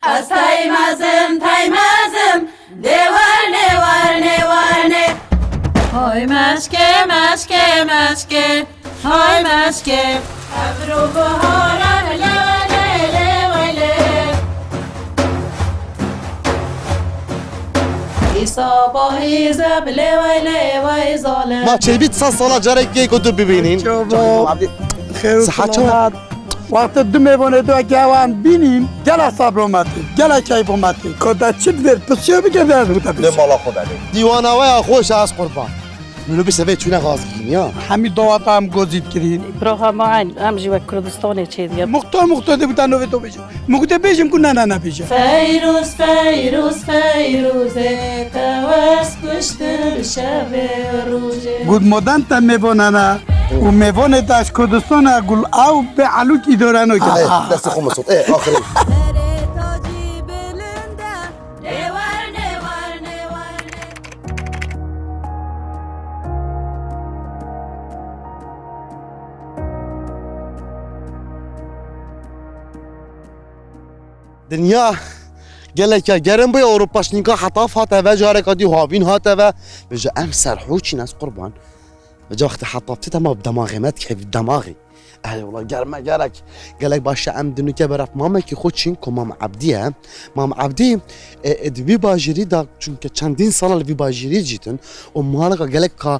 از تایمازم دیوانه های مشکه های مشکه ابرو بهارم لیله ایسا با ایزب لیله ظالم ما چه بیت سالا جارک که کدو ببینین خیر و سلامت وقت دو میوانه دو گوان بینیم گل صبر اومدی گل کیف اومدی کدا چی بیر پسیو بگرده از بوده نه مالا خدا دیوانه وای خوش از قربان منو بسوی چونه غازگین یا همین دعوت هم گزید کردین براها معن امجی و کردستانی چه دیگه مختار بودن نوی تو بشم مگه بشم که نه بشم فیروز تواس کشته شب روزه گود مدن تا میوانه و میوانه داشت کردستان گل او به علوکی دارن دست خون مسود آخری دنیا گله که گرم بای اروپاش نگاه حطاف هاته و جاره کدی هاوین هاته و بجا ام سرحوچی ناس قربان بجا وقت حطافتی تما بدماغی مد که بدماغی اهلی والله گرمه گرک گلک باشه ام دنو که برف ماما که خود چین که مام عبدیه مام عبدی دوی باجری دا چونکه چندین سال وی باجری جیتن و مالکا گلک که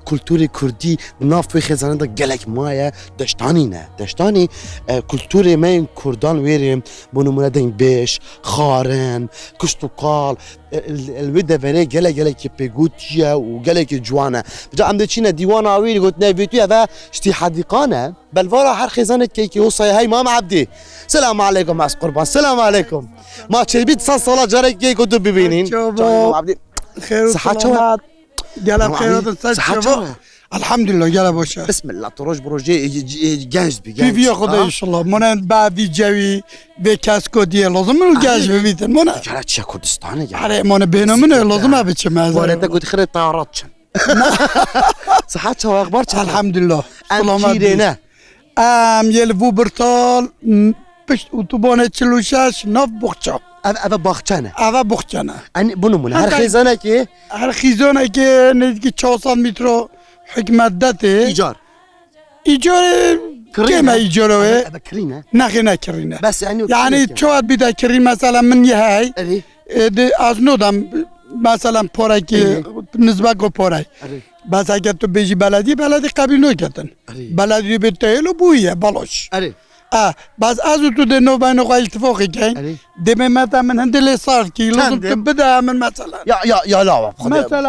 کلتوری کردی ناف وی خزانه دا گلک مایه دشتانی کلتوری من کردان ویریم بنمونه دین بیش خارن کشتوکال الوی دفنه گلک پیگوتیه و گلک جوانه بجا ام چینه دیوان آویری گوت نویتویه و شتی حدیقانه بلوارا هر خزانه کی وصای های مام عبدی سلام علیکم از قربان سلام علیکم ما چه بیت سالا جاره کی کدو ببینین عبدی خیر و سلامت گلم خیرات سر الحمدلله گله باشه بسم الله تروج بروجه گنج بی گنج بیا خدا ان شاء الله من بعدی جوی به کس کو دی لازم رو گنج ببینن من گره چه کردستانه گره آره من بینمون لازم بچه مزه وارد گفت خیر طیارات چن صحت چه اخبار چه الحمدلله سلامت نه یل ووبرتال پشت اتوبان 46 ناف بخچا اوه باغچانه ان بنمونه هر خزانه که نزدیک 400 متر حکمت دته ایجار کم ایجاره اوه کرینه نه کرینه بس یعنی چواد بیده کرین مثلا من یه های از نودم مثلا پاره که نسبت کو پاره بس اگر تو بیجی بلدی قبیل نکردن بلدی به تهیل و بویه بالاش بس از تو ده نو بین قای اتفاقی که دم من هندل صاف کی لازم تبدا من مثلا یا لا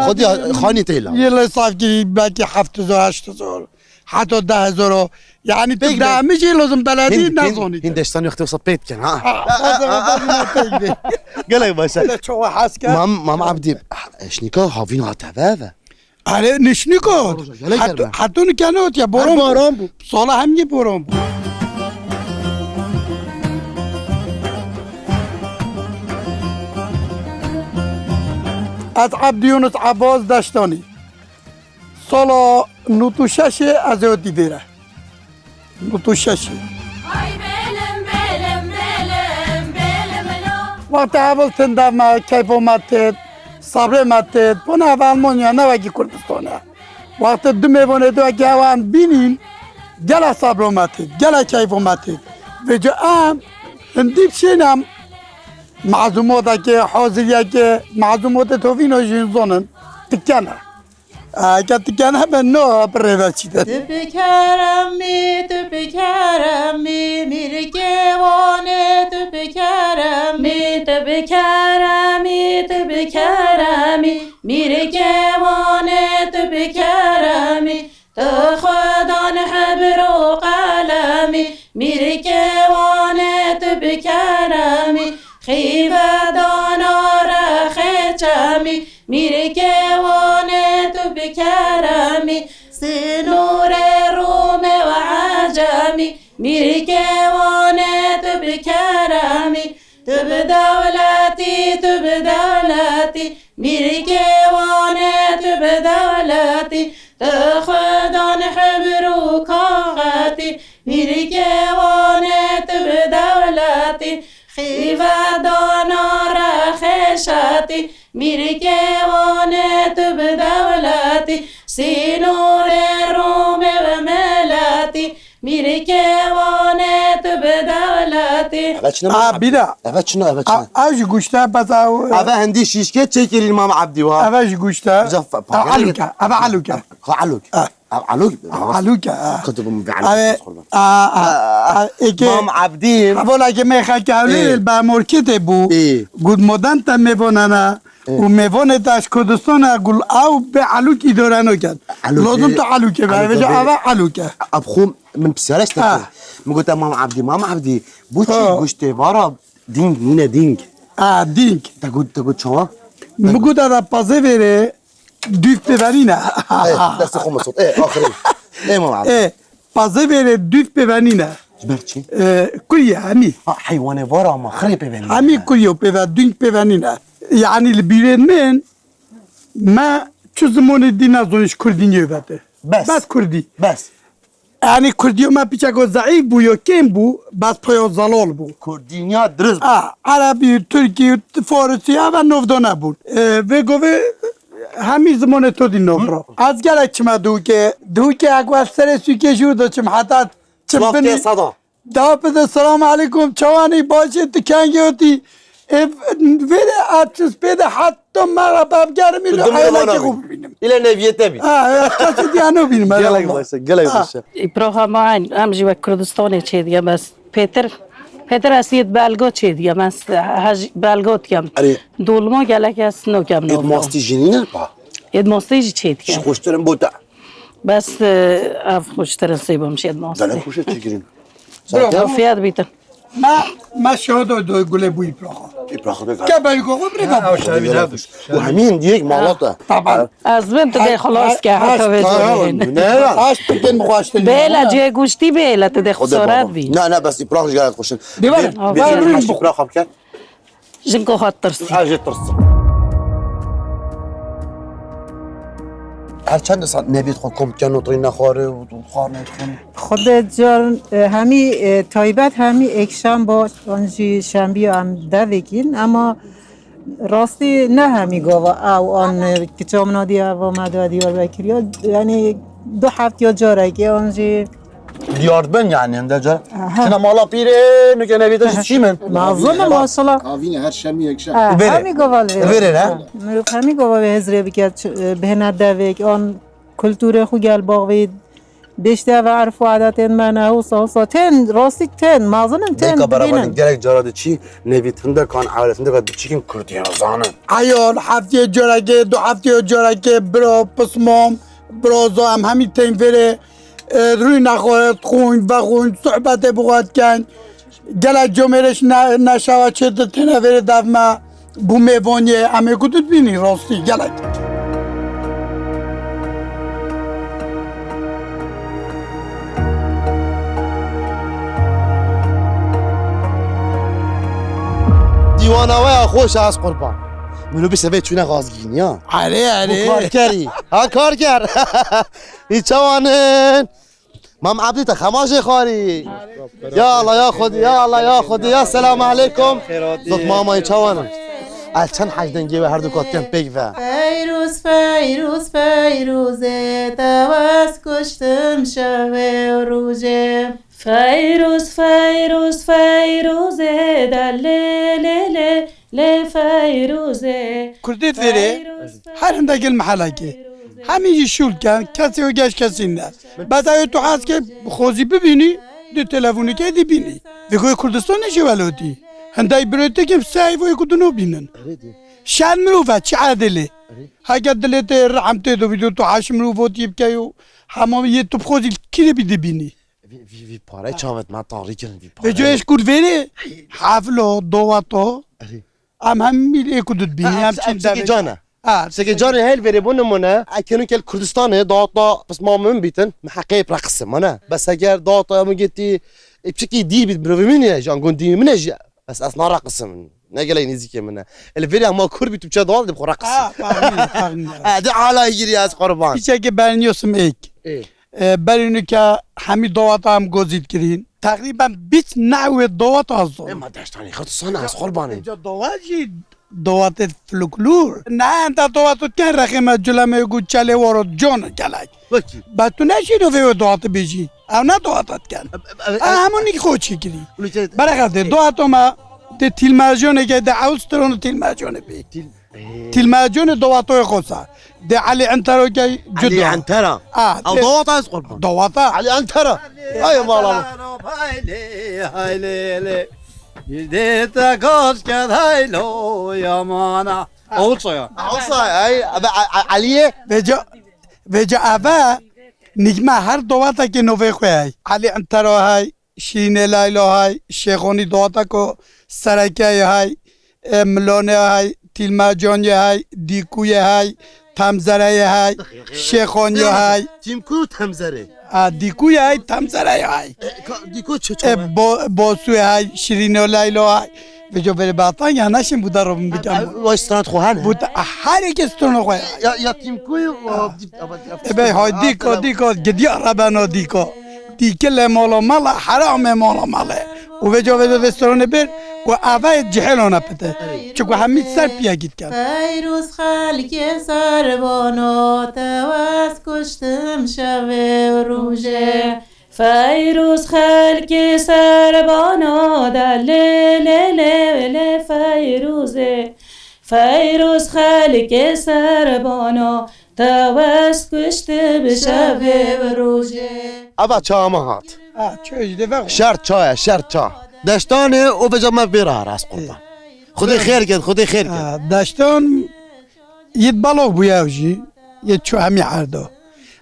خودی خانی تیلا یه لصاف کی باقی 7000 8000 حتی 10000 یعنی تبدا میشه لازم بلدی نزونی هندستان وقتی وسط پیت کن ها گله باشه چو حس کرد مام عبدی اشنیکا هاوین هاتوه آره نشنیکا حتی نکنات یا باران بود سال هم یه باران بود از عبدی یونس عباس داشتانی سال نوتوشش از یادی بیره نوتوشش وقت اول تندم کیف اومد صبر ماتت بنا آلمانیا نوگی کردستانه وقت دو میوانه دو گوان بینیم گل صبر اومد گل کیف اومد و جا هندیب شینم معزومات که حاضریه که معزومات توفین و جنزانن تکنه که تکنه به نو پریوه چیده تو بکرمی میره گوانه تو بکرمی میره گوانه تو بکرمی تو خدان حبر و قلمی میره گوانه تو بکرمی خیفه دانا رخچمی میره گوانه تو بکرمی سنور روم و عجمی میره گوانه تو بکرمی تو بدولتی میره گوانه تو بدولتی تو خدان حبر و کاغتی میره گوانه تو بدولتی خیفه بشاتی میری کیوان تو به دولتی سینور روم و ملتی میری کیوان تو به دولتی بیره اوش گوشته بس او هندی شیشکه چکیرین مام عبدی وا اوش گوشته علوکه علوکه علوکه كتب مام عبدين حوالا که میخواد که اولیل با مرکت بو گود مدن تا میوانه و میوانه داشت کردستان گل او به علوکی دارنو کرد لازم تو علوکه باید او علوکه ابخوم من بسيارش تاكل قلت مام عبدي بوشي قشتي ورا دينج مينا دينج دینگ تقول شو مگو در پازه بره دوف ببرینه دست خو مسعود اخرين مام عبدي پازه بره دوف ببرینه جبرتشي کلیه همی حيواني ورا ما خرب ببين همی کلیه ببر دینگ ببرینه یعنی البیرن من ما چو زمان دین از اونش کردینیه بده بس کردی بس یعنی کردیو ما پیچکو ضعیف بو یا کم بو بس پایا زلال بو كردينيا درز عربی ترکی فارسی و نفدانه بود و گوه همین زمان تو دی نفرا از گلک چما دو که اگه سر سوکه شو دا چم حتی چم بینی صدا دا پده سلام علیکم چوانی باشه تکنگی ہوتی ویره آتش پیده حتی مرا بابگر میلو حیلا خوب ببینم الى نبيت تبي کسی دیانو بینم قلق باشه براها معين ام جوا كردستان چيديا بس Peter اسيد بالغو چيديا بس هاج بالغو تيام دولما گلك اس نو كم نو ماستي جنين با اد ماستيج چيديا خوشترم بودا بس اف خوشترن سيبم شيد زلم ماستي خوشه چگیرین فيات بيتا ما شهد دو گله بوی پراخا ابراخ بگا که بالگو خب رگا و همین دیگه مالاته طبعا از بنت ده خلاص که حتی بجورين نه هاش بکن مخواشتن بيلا جي گوشتي بيلا تده خسارات بي نه بس ابراخ جاي خوشن دیوار ماشي ابراخ بكن جنكو خاطرسي حاجه ترس هر چند ساعت نبید خود کم کن و طرین نخواره و خوار نکنه خود جان همی تایبت همی اکشان با آنجی شنبی هم دوگین اما راستی نه همی گاوا او آن کچام نادی و مدو دیار بکریا یعنی 2 هفته یا جارگی آنجی دیارد بن یعنی انده جا چنه مالا پیره نگه نبیدش چی من معظم ماشالله کاوین هر شمی یک شب همی گاوا بره نه مروف همی گاوا به هزره بکرد به ندوگ آن کلتور خو گل باقوی بیشتر و عرف و عادت منه و ساسا تن راستی تن معظم تن دیگه برای ببینن گرک جاراد چی نبیتنده کان عالتنده که چیکن کردی زانن ایال هفته جارگه 2 هفته جارگه برا پسمام برازا هم همین تیم وره روی نخواهد خون و خون صحبت بخواهد کن گلک جمعرش نشود چه تنه وره دفمه بو میوانیه همه کدود بینی راستی گلک دیوانوه خوش از قربان منو بسوی چونه غازگینی ها کار کری ها کار کرد ای چوانن مام عبدی تا خماش خاری یا الله یا خودی یا الله یا خودی یا سلام علیکم زد ماما ای چوانن از چند حجدنگی به هر دو کاتیم بگوه فیروز فیروز فیروزه تواس کشتم شوه روزه فیروز فیروز فیروزه دلله ل فیروزه کردیت وره هر هنده گل محله که همیشه شول کن کسی و گشت کسی نه بعد اگه تو هست که خوزی ببینی دو تلفونی که دی بینی بگوی کردستان نشه ولادی هنده برایده که سعی و کدونو بینن شان مروفه چه عدله اگر دلت رحمته دو بیدو تو حش مروفه تیب که همه یه تو خوزی کی بیده بینی وی پاره چاوت ما تاریکن وی به پاره جایش کرد وره حفله دواتو هم میل کدود بینی هم چین سکی جانه سکی جانه هل بری بونمونه اکنون که کردستانه داتا بس ما من بیتن محقق رقص منه بس اگر داتا مگتی بشكل دي بروفي مني جان قندي مني بس اصلا رقص من نقل ينزيك منه الفيديو ما كوربي تبشا دول دي رقص هذا على يجري يا قربان پیشه که برنیوسم ایک برینو که همین دوات هم گزید کرین تقریبا 20 نوع دوات هستن ما داشتاني خرطسانه از قرباني اینجا دوات جی دوات فلکلور نه انت دوات کن رخیمه جلمه گو چله وارو جون گلک وکی با تو نشی رو فیو دوات بیجی او نه دواتت کن همونی که خود چی کری برای دوات ما ده تیل مرجونه که ده اوسترون تیل مرجونه بی تیل مرجونه دواتوی خودسا ده علی انترو که علی جدا عنترا او دوات از قربان دواتا علی عنترا ای مالا Yedite koş gel haylo yamana. Olsa ya. ای علیه وجا اوه نجمه هر دواتا که نوه خوی های علی انترا های شین لایلو های شیخونی دواتا که سرکه های ملانه های تیلمجانی های دیکوی های تمزره های شیخونی های تیم کو تمزره دیکوی های تمزره های دیکو چه باسوی های شیرین لایلو های وجا بره باطن یا نشیم بوده رو بگم و استراحت خوهانه بود هر یک استون خوی یا تیم کوی ابي هاي ديكو جدي ربنا ديكو ديكل مالا مالا حرام مالا مالا وبجو رستوران بير وأبا جهلونا بته چون همین سر پیا گید کرد فیروز خلک سربانا توس کشتم شب و روژه فیروز خلک سربانا دل ل فیروزه فیروز خلک سربانا توس کشته به شب و روژه ابا چا ما هات چه دیگه شرط چا دشتانه و بجا ما بیرا راس قربان خدای خیر کرد خدای خیر کرد داشتن یه بالو بیاوجی یه چو همی عرضه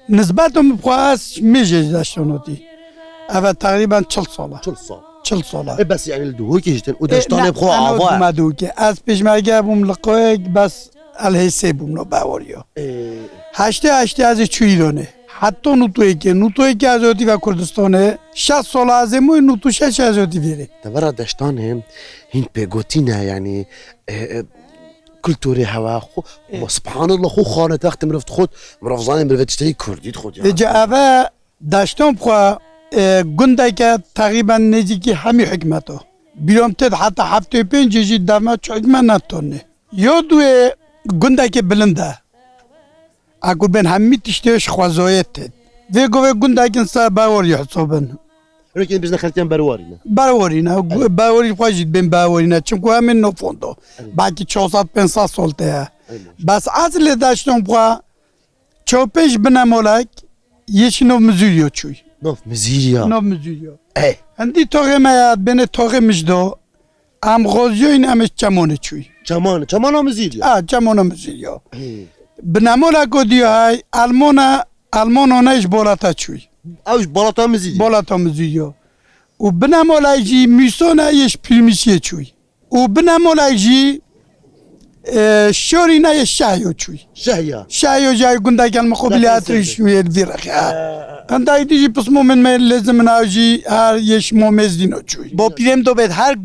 نسبتم بخواست میشه داشتنوتی اول تقریبا 40 ساله 40 ساله بس يعني الدهو كيجتن ودشتانه بخو انا عوا مدوکه از پیشمرگه بوم لقای بس الهیسه بوم نو باوریو هشته از چویرونه حتی نوتوی که ازوتی و کردستانه 60 سال ازموی نوتو 6 ازوتی بیره تبرا دشتانه هين بيغوتينا يعني كلتوري هوا خو سبحان الله خو خانه تخت مرفت خود مرفزاني مرفت تشتري كردي خود يعني جا اوه داشتم بخوا گنده که تقریبا نزدیکی همی حکمتو بیرام تد حتی هفته 5 جی دما حکمت نتونه یا دوی گنده که بلنده اگر بین همی تشتیش خوازایت تد وی گوه گنده که سر باوری حسابن لكن بزنا خلتين بروارينا باوری خواهید بین باورینا چونکو همین نفوندو باقی 400-500 سالته بس اصل داشتم بخوا 4-5 بنامولک یشی نو مزوریو چوی نوف مزيريا نو مزوریو ايه عندي توغي ما بين توغي مجدو ام غوزيو ام چمونه چوي چمان مزيريا چمونه مزيريو بنامولا گوديو هاي المونا نيش بولاتا چوي اوش بولاتا مزيريو و بنامولا جي ميسونا يش پريميسيه چوي و بنامولا جي شورينا يش شايو چوي شايو جاي گندا كان مقابلات شوي الفيرخ Kanday diye pısmı men lazım naji her yeş momezdino çuy. Bu pidem do bet her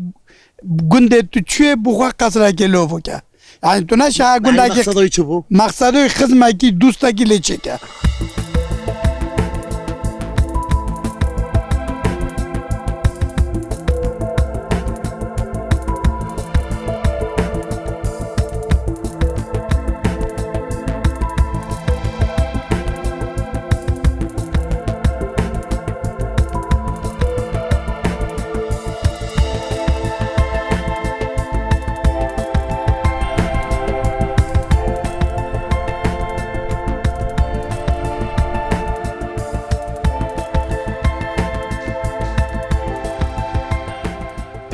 günde tüçe buğa kasra geliyor voka. Yani tuna şah günde ki maksadı hizmeti dostaki leçeke.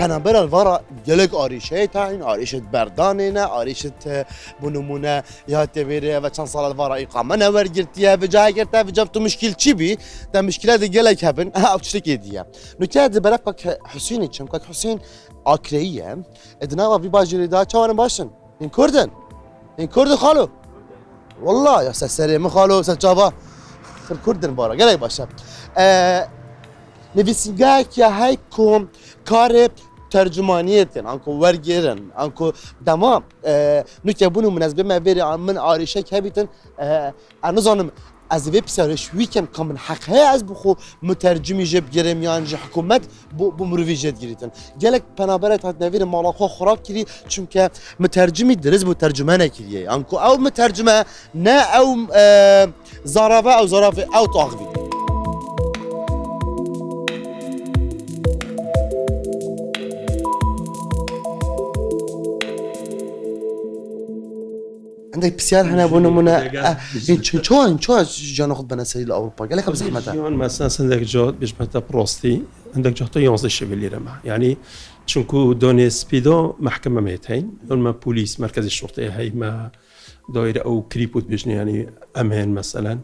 بنابر الورا جلك آريشة تاعين آريشة بردانينا آريشة بنمونا يا تبيري و چند سال الورا إقامة نور گرتيها بجاي گرتها بجابتو مشكل چي بي ده مشكلة دي جلك هبن او تشتكي ديه نكاد برفك حسيني چمكك حسين آكرية ادنا في باجري دا چوان باشن این كردن خالو والله يا سسري مخالو سجابا خير كردن بارا جلك باشا نویسنگاه که های کم کار ترجمانیت کن انکو ورگیرن انکو دما نکته بونو مناسبه ما بری من آریشه که بیتن انو زانم از وی بسیارش ویکم کامن حق های از بخو مترجمی جب گرم یان جه حکومت بو مروی جد گریتن گلک پنابرت هات نویر مالاخو خراب کری چون که مترجمی درز مترجمه نکریه انکو او مترجمه نه او زرافه او طاغوی عندك بسيار هنا بونمونا شو جانا خد بنسي لاوروبا قال لك بزحمتها مثلا عندك جات بجمعة بروستي عندك جات 11 شبيل رمى يعني چونكو دوني سبيدو محكمة ميتين ما بوليس مركز الشرطة هي ما دايرة او كريبوت بجني يعني امان مثلا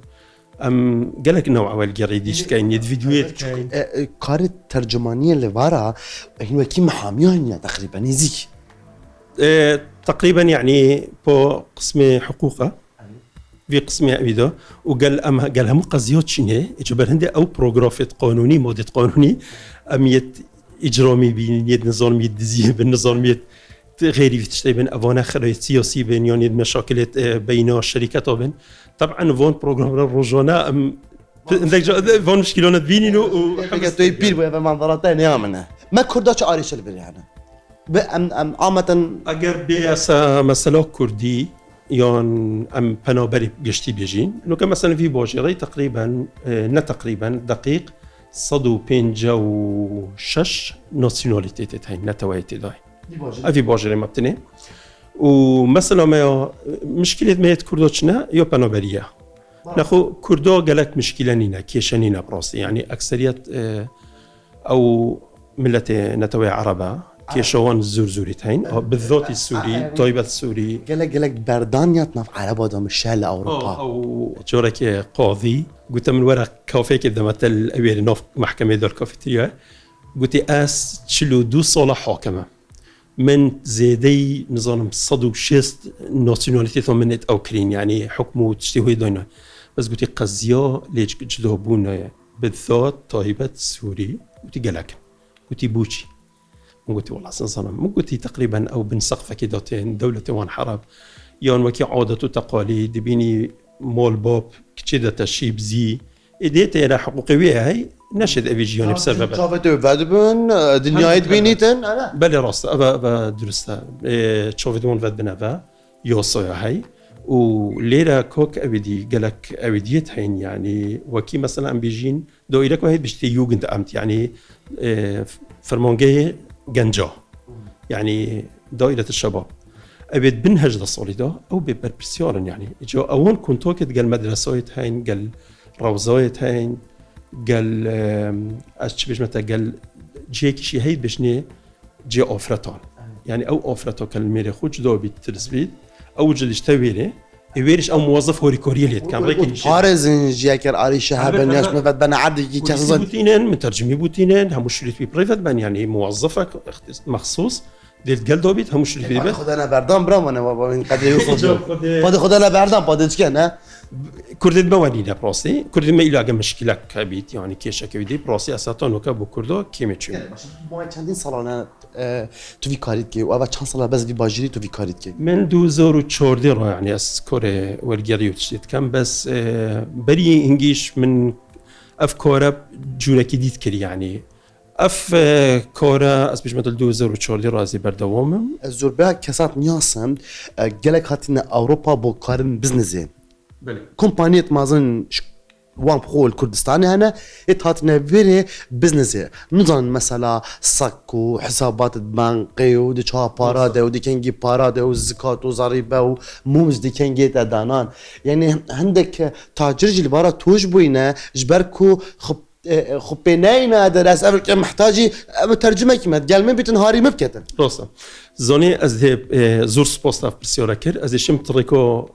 قال لك نوع اول جريديش كاين يد فيديوهات كاين كار الترجمانية اللي ورا هي كي محاميين تقريبا يزيك تقريبا يعني بو قسم حقوقه في قسم عبيده قالها مقزيات شنو اجبر هندي او بروغرافيت قانوني مودة قانوني اميت اجرامي بين يد نظاميه دزيه بالنظاميه غيري في تشتي بين افانا خريط سياسي بين يعني مشاكل بين الشركات بين طبعا فون بروغرام روجونا عندك فون مشكلات بينينو تو يبير بمنظرتين يا منه ما كرداش عارش البريانه ام عامة اگر بیاسا مثلا کردی یان ام پنابری گشتی بیجین انه که مثلا في باجری تقریبا نه تقریبا دقیق 156 ناسيوناليتيت هاي نتوایت دای في باجری مبتنه ومثلا ما مشكله ما كردوچنا يو پنابریه نخو كردو قالك مشكله نينا كيشنينا براسي يعني اكثريت او ملت نتوي عربه كيشوان زورزوريت هين بالذات السوري طيبة السوري قالك بردانياتنا في عرب ودام الشهر أوروبا أو جورك قاضي قلت من ورق كافيه كده مثل الأوير نوف محكمة دار كافيتريا قلت أس تشلو 2 صالة حاكمة من زيدي نظام صدو شست ناسيوناليتي منت أوكرين يعني حكمه تشتهي دينا بس قلت قزيا ليش جدوبونا بالذات طيبة السوري قلت قالك قلت بوشي قلت والله صنم قلت تقريبا او بنسقف كدتين دولة وان حرب يان وكي عادة وتقاليد بيني مول باب كذا تشيب زي اديت الى حقوقيه هي نشد افيجيون بسبب شافتوا فادبن دنيا بينيتن بل راست ابا درستا تشوفدون فاد بنافا يوصيا هي وليرا كوك ابدي قالك ابديت هين يعني وكي مثلا بيجين دويلك واحد بيشتي يوجند امت يعني فرمانجي جنجا يعني دائرة الشباب أبد بنهج للصوليدا أو ببربسيارن يعني جو أون كنت وقت قال مدرسات هين قال روزات هين قال أشبه متى قال جيك شيء هيد بشني جي أوفرتان يعني أو أوفرتان كلمة خوش دو بترسبيد أو جل يشتويله يبيرش أو موظف هوري كوريليت كان ريكي هارزن جاكر علي شهاب الناس مفاد بنا عدي كذا بوتينين مترجمي بوتينين هم شريت في برايفت بان يعني موظفك مخصوص ديل قال دوبيت هم شريت في بيت خد انا بردان برام انا من قد يوصل بعد خد انا بردان بعد كان كردت بوانينا براسي كردت ما إلاقى مشكلة كبيت يعني كيشة كبيدي براسي أساتون وكابو كردو كيمتشو ما چندین سالانه تو في کارید کی و اول چند سال بس في باجری تو في کارید کی من 2014 را يعني از کار ورگیری وتشتید کم بس بري انجيش من افكار جورکی دید کری يعني کارا از بیش مدل 2014 را از بردوامم زوربه کسات نیاسم گلک هاتین اوروپا با کارن بزنسه بله كومبانيات مازن وان بخول كردستان هنا اتهاتنا فيري بزنسي نظن مثلا سكو حسابات بنقي ودي چها پارا ده ودي كنجي پارا ده وزكات وضريبه وموز دي كنجي دانان يعني عندك تاجر جلبارا توج بوينه جبركو خبينينا درس أبرك محتاجي ترجمة كمان قال من بتنهاري مبكتن راسا زوني از زور سبوستا برسيورا كر از شم تريكو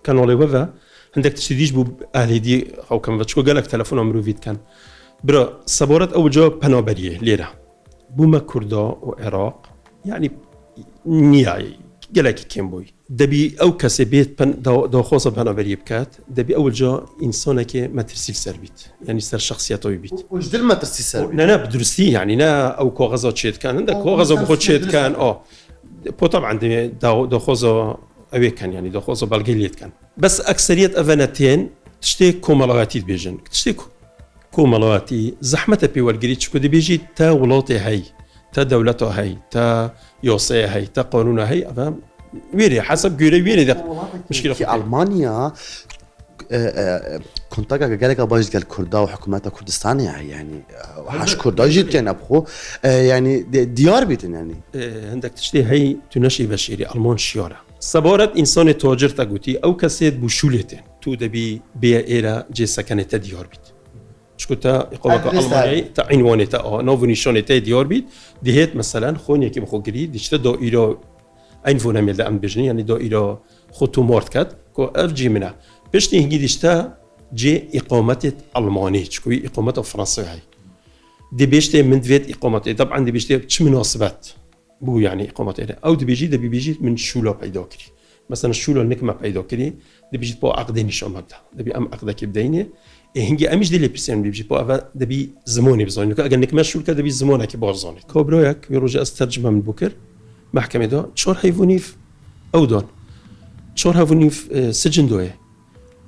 كانوا لي عندك تشديش بو اهلي دي او كم بتشكو قالك تليفون عمرو فيت كان برا صبورت اول جواب بنابريه ليره بوما كردا وعراق يعني نياي قالك كيم بوي دبي او كسبيت دو خوصه بنابريه بكات دبي اول جا انسانك ما ترسيل سربيت يعني سر شخصيته يبيت وجدل ما ترسيل سربيت لا بدرسي يعني نا او كوغزات شيت كان عندك كوغزا بخوت شيت كان بو طبعا دو خوصه اوي كان يعني دو خوصه بالقليت كان بس اكثريه افنتين تشتي كومالاتي بيجن تشتي كومالاتي زحمة بيولجري تشكو دي بيجي تا ولاتي هاي تا دولته هاي تا يوصي هاي تا قانون هاي أفهم ويري حسب جوري ويري ده مشكلة في ألمانيا كنت قالك باجي قال كردا وحكومات كردستان يعني حش كردا جيت كان أبخو يعني ديار بيتن يعني عندك تشتي هاي تنشي بشيري ألمان شيارة صبارت إنسان تاجر تقولي أو كسيد بشولتين تو دبي بيا إيرا جي سكنت ديار بيت شكوتا إقامة ألمانيا تا عنوانه تا نوفنيشانه تا ديار بيت دهيت مثلا خوني كي بخو جري دشتا دائرة عنوانه ميل أم بجني يعني دائرة خطو مارت كات كو أفجي منها بشتي هنجي دشتا جي إقامة ألمانية شكوي إقامة فرنسية هاي دي بيشتي من دويت إقامة طبعا دي بيشتي تش مناسبات بو يعني إقامة أو دي بيجي من شولا پیدا کری مثلا شولا نکمه پیدا کری دي بيجي با عقد نشان مبدا دي بي ام عقد كي بدينه هنجي امش دي لبسين بيجي با دي بي زماني بزاني اگر نکمه شول كده بي زمانه كي بارزاني كوبرايك يروج استرجمه من بكر محكمه دا 4 حيوانيف او دان 4 حيوانيف سجن دوه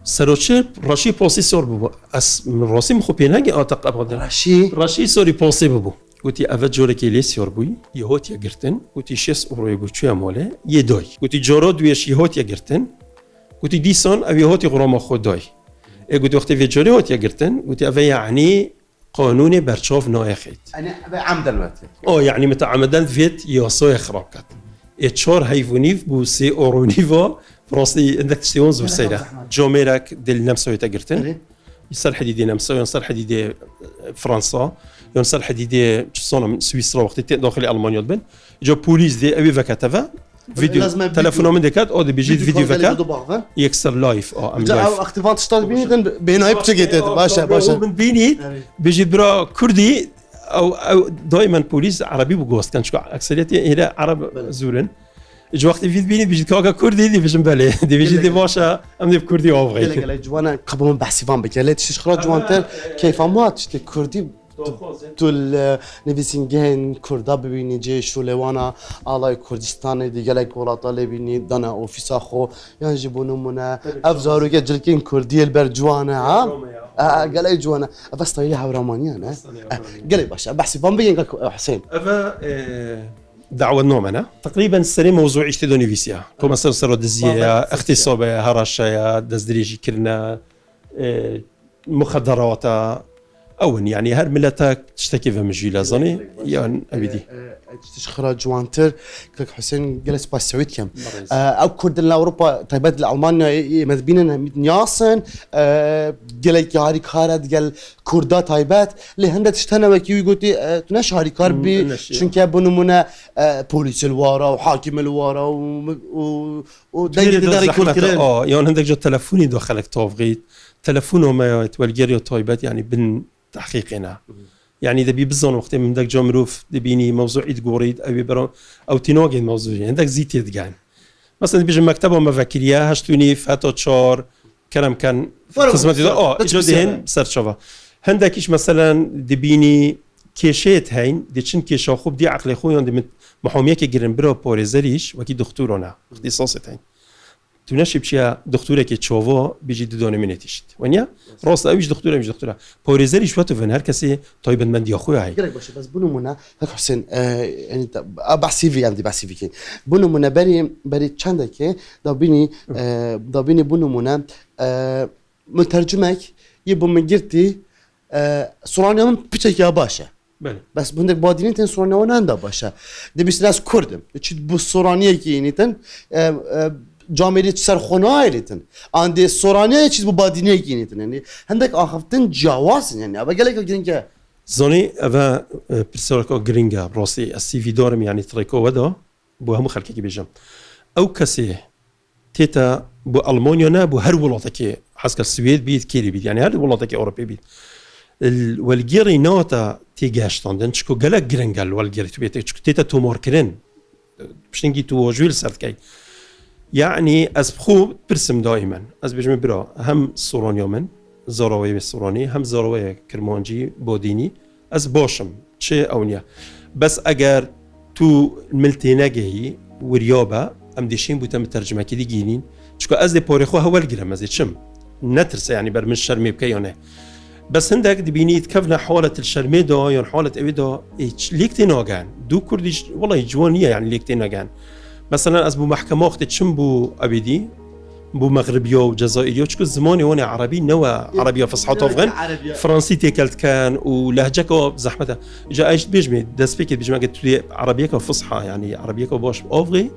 سروچه راشي پاسی سر بو اس من راسي مخوبينهاگي اعتق ابغى راشي سوري پاسی بو قلتي أفاد جوري كي ليس يربوي يهوت يقرتن قلتي 6 أورو يقول شو ماله يداي قلتي جارود ويش يهوت يقرتن قلتي ديسون أو يهوت يغرام خداي قلت وقت في جوري هوت يقرتن قلت أفا يعني قانون برشاف نايخيت يعني عمدا وقت يعني متعمدا فيت يوصي خرابكت اتشار هيفونيف بو 6 أورو نيفا فراسي عندك تشتيون زوسيلا جوميرك ديال نمسو يتقرتن يصير حديدي نمسو يصير حديدي فرنسا ينصر حديدي تصنع من سويسرا وقت داخل ألمانيا بن جو بوليس دي أبي فكاتفا فيديو تلفونه من ديكات أو دي بيجي فيديو فكات يكسر لايف ام لايف اختفاء تشتغل بيني بين هاي بتجيت باشا من بيني بيجي برا كردي او دائما بوليس عربي بقوست كان شو اكثريتي الى عرب زورن جو وقت في بيني بيجي كاكا كردي دي بيجي بالي دي بيجي دي باشا ام دي كردي اوفغي قال جوانا قبل من بحثي فان بكالات شي خرج جوانتر كيف ما تشتي كردي تول نویسینگین کردا ببینی جه شولوانا آلای کردستان دیگه لک ولاتا لبینی دانا اوفیسا خو یعنی جبونمونه افزارو که جلکین کردی البرجوانه قال جوانا افستایلی هورامانیه نه قال باشه بحثي فان بين حسين افا دعوة نومنا تقريبا السنة موضوع اشتدوني فيسيا كما سر دزية اختصابة هرشايا دزدريجي كرنا مخدرات أو يعني هر ملتك تشتكي في مجيلة زاني يعني أبدي تشخرج جوانتر كلك حسين جلس بالسعودية كم أو كردن لأوروبا طيبات لألمانيا مذبيننا نياسن جلك ياري كارد جل كردا طيبات اللي هندت تشتنا وكيو يقولي تناش هاري كاربي شن كابونو منا بوليس الوارا وحاكم الوارا و دايري كل يعني هندك جو تلفوني دخلك توفغيت تلفونه ما يتولجري طيبات يعني بن تحقيقنا يعني إذا بيبزون وقت من داك جامروف دبيني موضوع يتقوريد أو يبرو أو تناقض موضوع عندك زيت يتقان مثلا بيجي مكتبه مفكرية هشتوني فاتو تشار كلام كان قسمتي إجوا دهن سرشوا عندك مثلا دبيني كيشات هين دي تشن كيشا خوب دي عقل خويا دي محامية كجرن برا باريزريش وكي دكتورنا اختصاصت هين تونشي بشيا دكتوره كي تشوفو بيجي دونه منيتيشت ونيا راس اويش دكتوره مش دكتوره بوريزري شواتو فين هر كسي طيب من دي اخويا هاي قالك باش بس بنو منا هاك حسين يعني بحسي في عندي بحسي فيك بنو منا بري تشاندك دابيني بنو منا مترجمك يبو من جرتي سورانيا من بيتك يا باشا بله بس بندك بادينين تن سورانيا وناندا باشا دي بيسلاس كردم تشد بو سورانيا كينيتن جامعه سرخونه ایلیتن آنده سورانیه چیز ببادینه گینیتن یعنی هندک آخفتن جواز یعنی ابا گله گرینگه زوني أبا برسالكو غرينجا براسي السي في دارم يعني تريكو ودا بو هم خلكي كي بيجم أو كسي تيتا بو ألمانيا نا بو هر ولاتكي حسك السويد بيت كيري بيت يعني هر ولاتكي أوروبي بيت والجيري ناتا تيجاشتان دنشكو جلا غرينجا والجيري تبيت تيتا تومور كرين بشتنجي تو جويل سرتكي يعني أسبخو برسم دائما أسبجم برا هم سورانيا من زاروي السوراني هم زاروي كرمانجي بوديني از باشم چه اونیا بس اگر تو ملتینگهی وریابا ام دیشین بودم ترجمه کردی گینین چون از دی پاره خو اول گیرم از چم نترس يعني بر من الشرمي بكيونه بس هندك دبينيت كفنا حالة الشرمي دو يعني حالة أبي دو ليك تناجان دو كرديش والله جوانية يعني ليك تناجان مثلا أسبو محكمة وقت تشمبو أبيدي بو مغربيو وجزائريو تشكو زماني وانا عربي نوا عربية فصحى طفغن فرنسي تيكلت كان ولهجك زحمتها جا ايش بيجمي دسبيك بيجمي قلت عربية فصحى يعني عربية باش اوفغي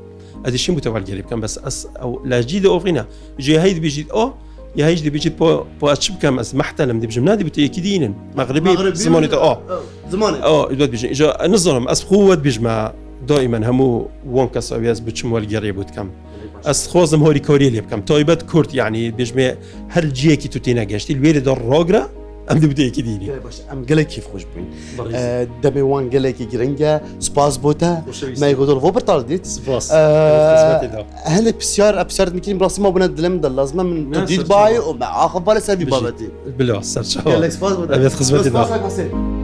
هذا الشيء متوالي قريب كان بس او لا جديد اوفغينا جي هيد بيجي يا هيج دي بيجي بو اشب كم اس محتلم دي بجمنادي بتاكيدين مغربي زماني زماني بيجي اجا نظام اس قوه بيجمع دائما همو وانكس اوياس بتشمو القريب وتكم اس خوازم هوري كوريلي بكم تويبت كورت يعني بيجمع هل جيكي توتينا جاشتي الويرد الروغرا ام دي بتاكيدين باش ام قالك كيف خوش بين دبي وان قالك جرينجا سباس بوتا ما يقولوا فو برتارديت سباس هل بسيار ممكن براسي ما بند لم لازم من تديد باي ومع اخر بالي سبي بابتي بالله سر شو قالك سباس بوتا ابي خدمتي